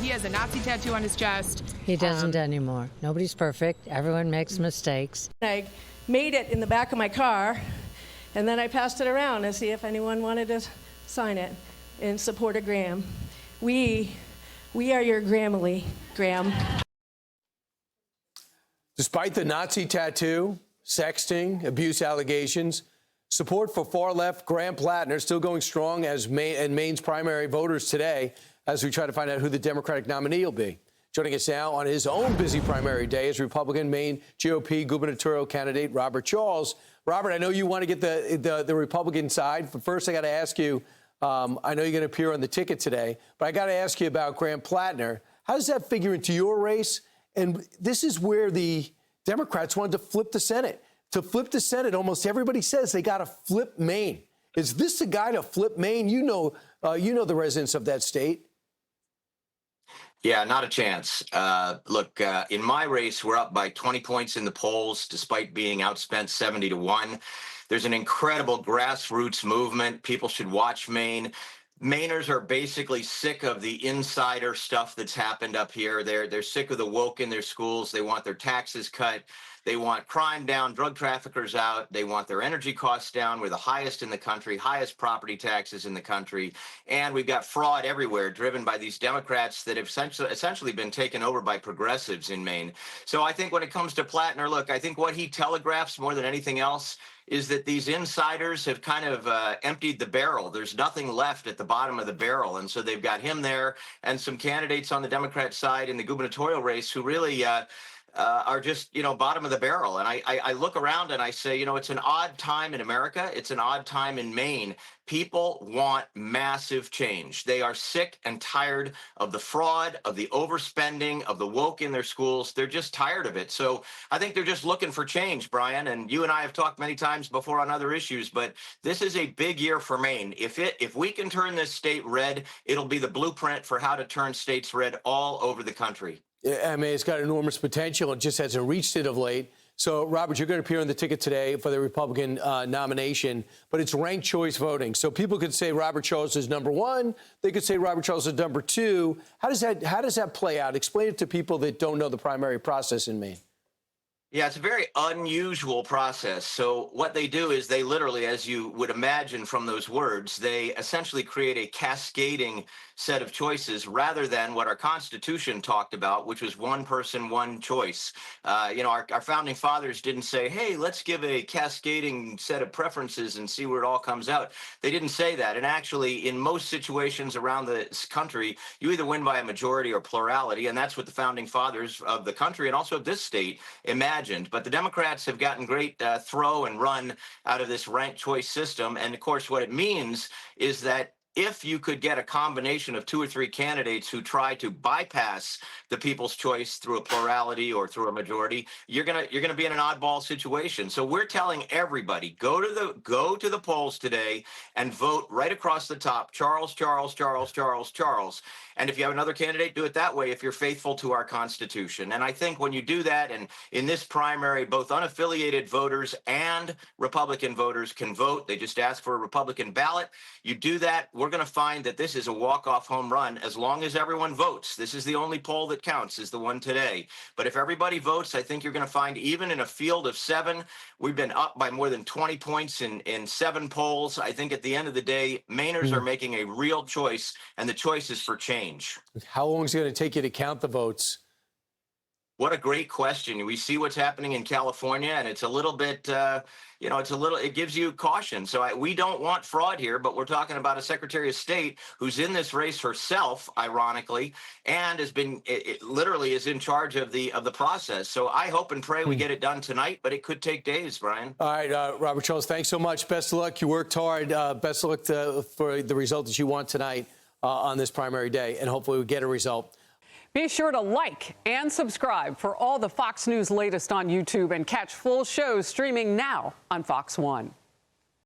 he has a Nazi tattoo on his chest. He doesn't anymore. Nobody's perfect. Everyone makes mistakes. I made it in the back of my car, and then I passed it around to see if anyone wanted to sign it in support of Graham. We are your Grammarly, Graham. Despite the Nazi tattoo, sexting, abuse allegations, support for far-left Graham Platner still going strong as Maine's primary voters today as we try to find out who the Democratic nominee will be. Joining us now on his own busy primary day is Republican Maine GOP gubernatorial candidate Robert Charles. Robert, I know you want to get the Republican side, but first I got to ask you, I know you're going to appear on the ticket today, but I got to ask you about Graham Platner. How does that figure into your race? And this is where the Democrats wanted to flip the Senate. To flip the Senate, almost everybody says they got to flip Maine. Is this the guy to flip Maine? You know the residents of that state. Yeah, not a chance. Look, in my race, we're up by 20 points in the polls, despite being outspent 70-1. There's an incredible grassroots movement. People should watch Maine. Mainers are basically sick of the insider stuff that's happened up here. They're sick of the woke in their schools. They want their taxes cut. They want crime down, drug traffickers out. They want their energy costs down. We're the highest in the country, highest property taxes in the country. And we've got fraud everywhere driven by these Democrats that have essentially been taken over by progressives in Maine. So I think when it comes to Platner, look, I think what he telegraphs more than anything else is that these insiders have kind of emptied the barrel. There's nothing left at the bottom of the barrel. And so they've got him there and some candidates on the Democrat side in the gubernatorial race who really are just, bottom of the barrel. And I look around and I say, it's an odd time in America. It's an odd time in Maine. People want massive change. They are sick and tired of the fraud, of the overspending, of the woke in their schools. They're just tired of it. So I think they're just looking for change, Brian. And you and I have talked many times before on other issues, but this is a big year for Maine. If we can turn this state red, it'll be the blueprint for how to turn states red all over the country. I mean, it's got enormous potential. It just hasn't reached it of late. So, Robert, you're going to appear on the ticket today for the Republican nomination, but it's ranked choice voting. So people could say Robert Charles is number one. They could say Robert Charles is number two. How does that play out? Explain it to people that don't know the primary process in Maine. Yeah, it's a very unusual process. So what they do is they literally, as you would imagine from those words, they essentially create a cascading set of choices rather than what our Constitution talked about, which was one person, one choice. Our founding fathers didn't say, hey, let's give a cascading set of preferences and see where it all comes out. They didn't say that. And actually, in most situations around the country, you either win by a majority or plurality. And that's what the founding fathers of the country and also of this state imagined. But the Democrats have gotten great throw and run out of this ranked choice system. And of course, what it means is that if you could get a combination of two or three candidates who try to bypass the people's choice through a plurality or through a majority, you're gonna be in an oddball situation. So we're telling everybody, go to the polls today and vote right across the top, Charles, Charles, Charles, Charles, Charles. And if you have another candidate, do it that way if you're faithful to our Constitution. And I think when you do that, and in this primary, both unaffiliated voters and Republican voters can vote. They just ask for a Republican ballot. You do that, we're going to find that this is a walk-off home run as long as everyone votes. This is the only poll that counts, is the one today. But if everybody votes, I think you're going to find even in a field of 7, we've been up by more than 20 points in 7 polls. I think at the end of the day, Mainers are making a real choice, and the choice is for change. How long is it going to take you to count the votes? What a great question. We see what's happening in California, and it's a little bit, it gives you caution. So we don't want fraud here, but we're talking about a Secretary of State who's in this race herself, ironically, and literally is in charge of the process. So I hope and pray we get it done tonight, but it could take days, Brian. All right, Robert Charles, thanks so much. Best of luck. You worked hard. Best of luck for the result that you want tonight on this primary day, and hopefully we get a result. Be sure to like and subscribe for all the Fox News latest on YouTube and catch full shows streaming now on Fox One.